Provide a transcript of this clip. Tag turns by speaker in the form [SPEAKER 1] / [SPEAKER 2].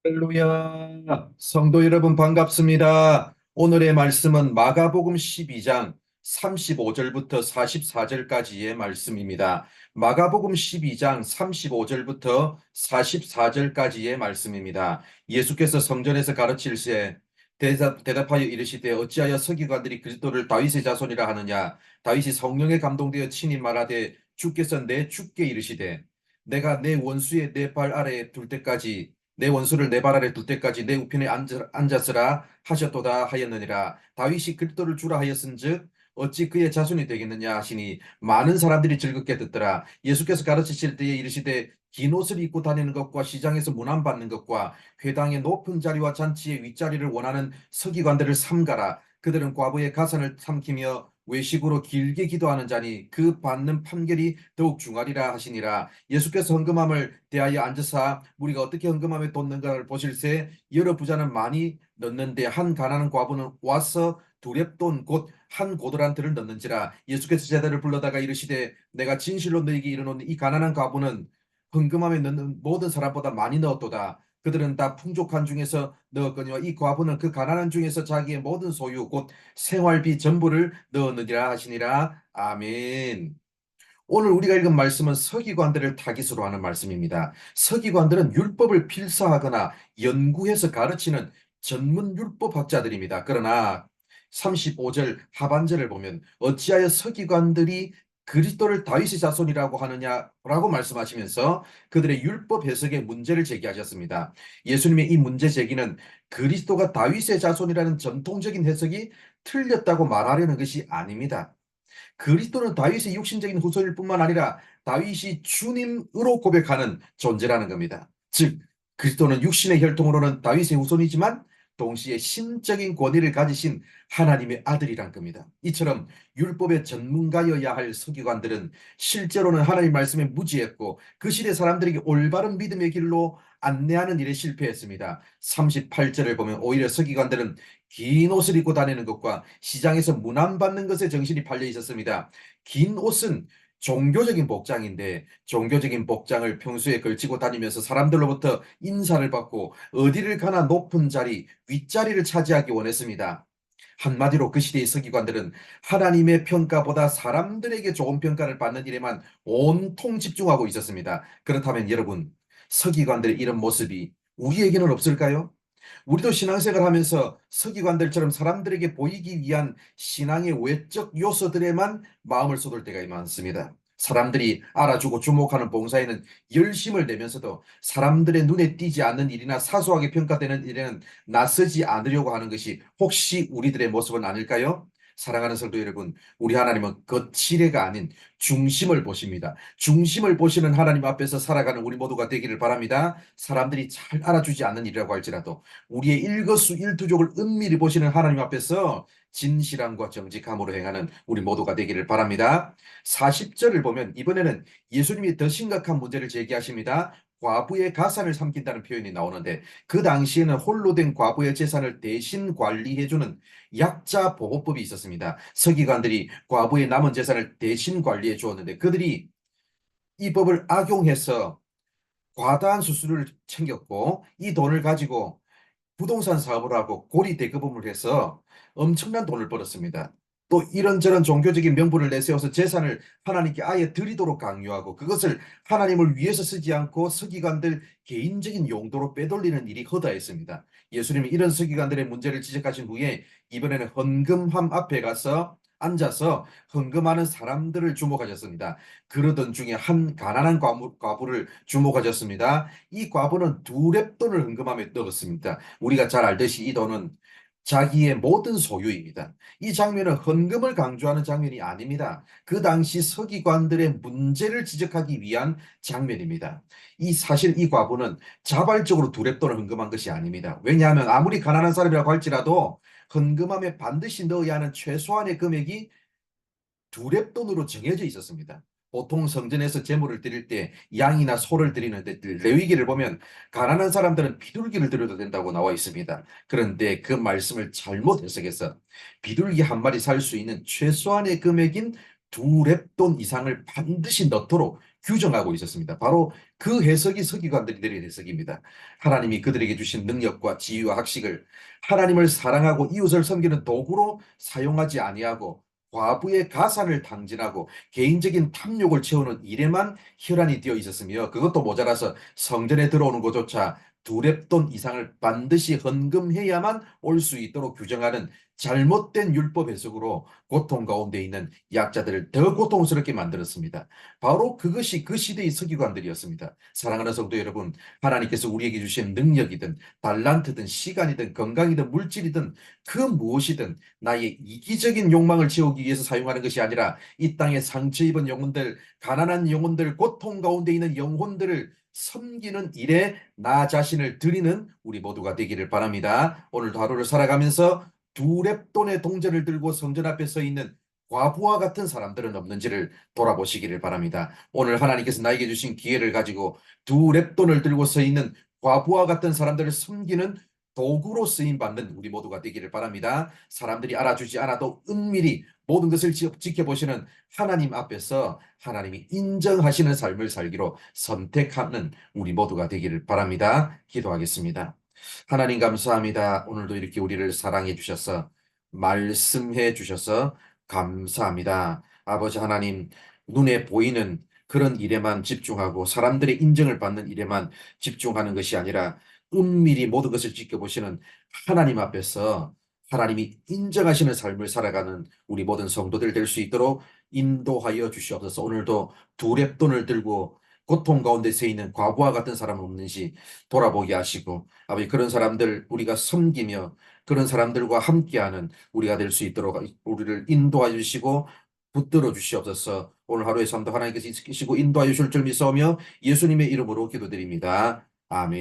[SPEAKER 1] 할렐루야. 성도 여러분 반갑습니다. 오늘의 말씀은 마가복음 12장 35절부터 44절까지의 말씀입니다. 마가복음 12장 35절부터 44절까지의 말씀입니다. 예수께서 성전에서 가르칠새 대답하여 이르시되 어찌하여 서기관들이 그리스도를 다윗의 자손이라 하느냐. 다윗이 성령에 감동되어 친히 말하되 주께서 내 주께 이르시되 내가 내 원수의 내 발 아래에 둘 때까지 내 원수를 내 발 아래 둘 때까지 내 우편에 앉았으라 하셨도다 하였느니라. 다윗이 그리스도를 주라 하였은즉 어찌 그의 자손이 되겠느냐 하시니 많은 사람들이 즐겁게 듣더라. 예수께서 가르치실 때에 이르시되 긴 옷을 입고 다니는 것과 시장에서 문안받는 것과 회당의 높은 자리와 잔치의 윗자리를 원하는 서기관들을 삼가라. 그들은 과부의 가산을 삼키며 외식으로 길게 기도하는 자니 그 받는 판결이 더욱 중하리라 하시니라. 예수께서 헌금함을 대하여 앉으사 우리가 어떻게 헌금함에 돋는가를 보실새 여러 부자는 많이 넣는데 한 가난한 과부는 와서 두렙돈 곧 한 고드란트를 넣는지라. 예수께서 제자들을 불러다가 이르시되 내가 진실로 너희에게 이르노니 이 가난한 과부는 헌금함에 넣는 모든 사람보다 많이 넣었도다. 그들은 다 풍족한 중에서 넣었거니와 이 과부는 그 가난한 중에서 자기의 모든 소유 곧 생활비 전부를 넣었느니라 하시니라. 아멘. 오늘 우리가 읽은 말씀은 서기관들을 타깃으로 하는 말씀입니다. 서기관들은 율법을 필사하거나 연구해서 가르치는 전문 율법학자들입니다. 그러나 35절 하반절을 보면 어찌하여 서기관들이 그리스도를 다윗의 자손이라고 하느냐라고 말씀하시면서 그들의 율법 해석에 문제를 제기하셨습니다. 예수님의 이 문제 제기는 그리스도가 다윗의 자손이라는 전통적인 해석이 틀렸다고 말하려는 것이 아닙니다. 그리스도는 다윗의 육신적인 후손일 뿐만 아니라 다윗이 주님으로 고백하는 존재라는 겁니다. 즉 그리스도는 육신의 혈통으로는 다윗의 후손이지만 동시에 신적인 권위를 가지신 하나님의 아들이란 겁니다. 이처럼 율법의 전문가여야 할 서기관들은 실제로는 하나님 말씀에 무지했고 그 시대 사람들에게 올바른 믿음의 길로 안내하는 일에 실패했습니다. 38절을 보면 오히려 서기관들은 긴 옷을 입고 다니는 것과 시장에서 문안받는 것에 정신이 팔려 있었습니다. 긴 옷은 종교적인 복장인데 종교적인 복장을 평소에 걸치고 다니면서 사람들로부터 인사를 받고 어디를 가나 높은 자리, 윗자리를 차지하기 원했습니다. 한마디로 그 시대의 서기관들은 하나님의 평가보다 사람들에게 좋은 평가를 받는 일에만 온통 집중하고 있었습니다. 그렇다면 여러분, 서기관들의 이런 모습이 우리에게는 없을까요? 우리도 신앙생활 하면서 서기관들처럼 사람들에게 보이기 위한 신앙의 외적 요소들에만 마음을 쏟을 때가 많습니다. 사람들이 알아주고 주목하는 봉사에는 열심을 내면서도 사람들의 눈에 띄지 않는 일이나 사소하게 평가되는 일에는 나서지 않으려고 하는 것이 혹시 우리들의 모습은 아닐까요? 사랑하는 성도 여러분, 우리 하나님은 거칠애가 아닌 중심을 보십니다. 중심을 보시는 하나님 앞에서 살아가는 우리 모두가 되기를 바랍니다. 사람들이 잘 알아주지 않는 일이라고 할지라도 우리의 일거수일투족을 은밀히 보시는 하나님 앞에서 진실함과 정직함으로 행하는 우리 모두가 되기를 바랍니다. 40절을 보면 이번에는 예수님이 더 심각한 문제를 제기하십니다. 과부의 가산을 삼킨다는 표현이 나오는데 그 당시에는 홀로 된 과부의 재산을 대신 관리해주는 약자 보호법이 있었습니다. 서기관들이 과부의 남은 재산을 대신 관리해 주었는데 그들이 이 법을 악용해서 과다한 수수료를 챙겼고 이 돈을 가지고 부동산 사업을 하고 고리 대금을 해서 엄청난 돈을 벌었습니다. 또 이런저런 종교적인 명분을 내세워서 재산을 하나님께 아예 드리도록 강요하고 그것을 하나님을 위해서 쓰지 않고 서기관들 개인적인 용도로 빼돌리는 일이 허다했습니다. 예수님이 이런 서기관들의 문제를 지적하신 후에 이번에는 헌금함 앞에 가서 앉아서 헌금하는 사람들을 주목하셨습니다. 그러던 중에 한 가난한 과부를 주목하셨습니다. 이 과부는 두 렙돈을 헌금함에 넣었습니다. 우리가 잘 알듯이 이 돈은 자기의 모든 소유입니다. 이 장면은 헌금을 강조하는 장면이 아닙니다. 그 당시 서기관들의 문제를 지적하기 위한 장면입니다. 사실 이 과부는 자발적으로 두 렙돈을 헌금한 것이 아닙니다. 왜냐하면 아무리 가난한 사람이라고 할지라도 헌금함에 반드시 넣어야 하는 최소한의 금액이 두 렙돈으로 정해져 있었습니다. 보통 성전에서 제물을 드릴 때 양이나 소를 드리는데 레위기를 보면 가난한 사람들은 비둘기를 드려도 된다고 나와 있습니다. 그런데 그 말씀을 잘못 해석해서 비둘기 한 마리 살 수 있는 최소한의 금액인 두 렙돈 이상을 반드시 넣도록 규정하고 있었습니다. 바로 그 해석이 서기관들이 내린 해석입니다. 하나님이 그들에게 주신 능력과 지위와 학식을 하나님을 사랑하고 이웃을 섬기는 도구로 사용하지 아니하고 과부의 가산을 탕진하고 개인적인 탐욕을 채우는 일에만 혈안이 되어 있었으며, 그것도 모자라서 성전에 들어오는 것조차 두렙돈 이상을 반드시 헌금해야만 올 수 있도록 규정하는 잘못된 율법 해석으로 고통 가운데 있는 약자들을 더 고통스럽게 만들었습니다. 바로 그것이 그 시대의 서기관들이었습니다. 사랑하는 성도 여러분, 하나님께서 우리에게 주신 능력이든 달란트든 시간이든 건강이든 물질이든 그 무엇이든 나의 이기적인 욕망을 채우기 위해서 사용하는 것이 아니라 이 땅에 상처 입은 영혼들, 가난한 영혼들, 고통 가운데 있는 영혼들을 섬기는 일에 나 자신을 드리는 우리 모두가 되기를 바랍니다. 오늘도 하루를 살아가면서 두 렙돈의 동전을 들고 성전 앞에 서 있는 과부와 같은 사람들은 없는지를 돌아보시기를 바랍니다. 오늘 하나님께서 나에게 주신 기회를 가지고 두 렙돈을 들고 서 있는 과부와 같은 사람들을 섬기는 도구로 쓰임 받는 우리 모두가 되기를 바랍니다. 사람들이 알아주지 않아도 은밀히 모든 것을 지켜보시는 하나님 앞에서 하나님이 인정하시는 삶을 살기로 선택하는 우리 모두가 되기를 바랍니다. 기도하겠습니다. 하나님 감사합니다. 오늘도 이렇게 우리를 사랑해 주셔서 말씀해 주셔서 감사합니다. 아버지 하나님, 눈에 보이는 그런 일에만 집중하고 사람들의 인정을 받는 일에만 집중하는 것이 아니라 은밀히 모든 것을 지켜보시는 하나님 앞에서 하나님이 인정하시는 삶을 살아가는 우리 모든 성도들 될 수 있도록 인도하여 주시옵소서. 오늘도 두 렙돈을 들고 고통 가운데 서 있는 과부와 같은 사람은 없는지 돌아보게 하시고, 아버지 그런 사람들 우리가 섬기며 그런 사람들과 함께하는 우리가 될 수 있도록 우리를 인도하여 주시고 붙들어 주시옵소서. 오늘 하루의 삶도 하나님께서 지키시고 인도하여 주실 줄 믿사오며 예수님의 이름으로 기도드립니다. 아멘.